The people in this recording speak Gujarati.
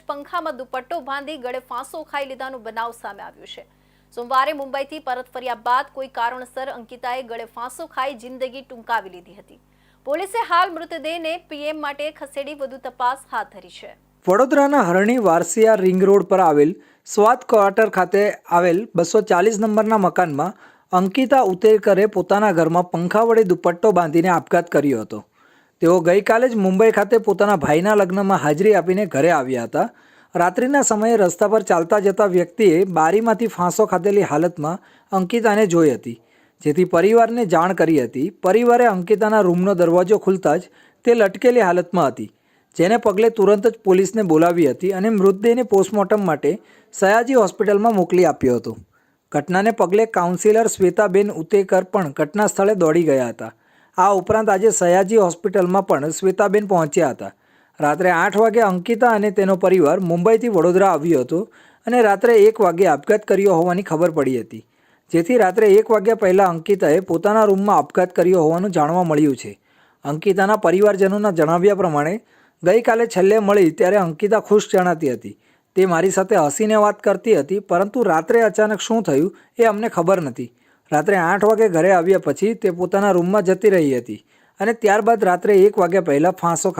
પંખામાં દુપટ્ટો બાંધી ગળે ફાંસો ખાઈ લીધાનો બનાવ સામે આવ્યો છે। સોમવારે મુંબઈથી પરત ફર્યા બાદ કોઈ કારણસર અંકિતાએ ગળે ફાંસો ખાઈ જિંદગી ટૂંકાવી લીધી હતી। પોલીસે હાલ મૃતદેહને પીએમ માટે ખસેડી વધુ તપાસ હાથ ધરી છે। વડોદરાના હરણી વારસિયા રિંગ રોડ પર આવેલ સ્વાત ક્વાર્ટર ખાતે આવેલ 240 નંબરના મકાનમાં અંકિતા ઉતેકરે પોતાના ઘરમાં પંખા વડે દુપટ્ટો બાંધીને આપઘાત કર્યો હતો। તેઓ ગઈકાલે જ મુંબઈ ખાતે પોતાના ભાઈના લગ્નમાં હાજરી આપીને ઘરે આવ્યા હતા। રાત્રિના સમયે રસ્તા પર ચાલતા જતા વ્યક્તિએ બારીમાંથી ફાંસો ખાધેલી હાલતમાં અંકિતાને જોઈ હતી, જેથી પરિવારને જાણ કરી હતી। પરિવારે અંકિતાના રૂમનો દરવાજો ખુલતા જ તે લટકેલી હાલતમાં હતી, જેને પગલે તુરંત જ પોલીસને બોલાવી હતી અને મૃતદેહને પોસ્ટમોર્ટમ માટે સયાજી હોસ્પિટલમાં મોકલી આપ્યો હતો। ઘટનાને પગલે કાઉન્સિલર શ્વેતાબેન ઉતેકર પણ ઘટના સ્થળે દોડી ગયા હતા। આ ઉપરાંત આજે સયાજી હોસ્પિટલમાં પણ શ્વેતાબેન પહોંચ્યા હતા। રાત્રે 8 વાગે અંકિતા અને તેનો પરિવાર મુંબઈથી વડોદરા આવ્યો હતો અને રાત્રે 1 વાગે આપઘાત કર્યો હોવાની ખબર પડી હતી, જેથી રાત્રે 1 વાગ્યા પહેલાં અંકિતાએ પોતાના રૂમમાં આપઘાત કર્યો હોવાનું જાણવા મળ્યું છે। અંકિતાના પરિવારજનોના જણાવ્યા પ્રમાણે ગઈકાલે છેલ્લે મળી ત્યારે અંકિતા ખુશ જણાતી હતી। તે મારી સાથે હસીને વાત કરતી હતી, પરંતુ રાત્રે અચાનક શું થયું એ અમને ખબર નથી। રાત્રે 8 વાગે ઘરે આવ્યા પછી તે પોતાના રૂમમાં જતી રહી હતી અને ત્યારબાદ રાત્રે 1 વાગ્યા પહેલાં ફાંસો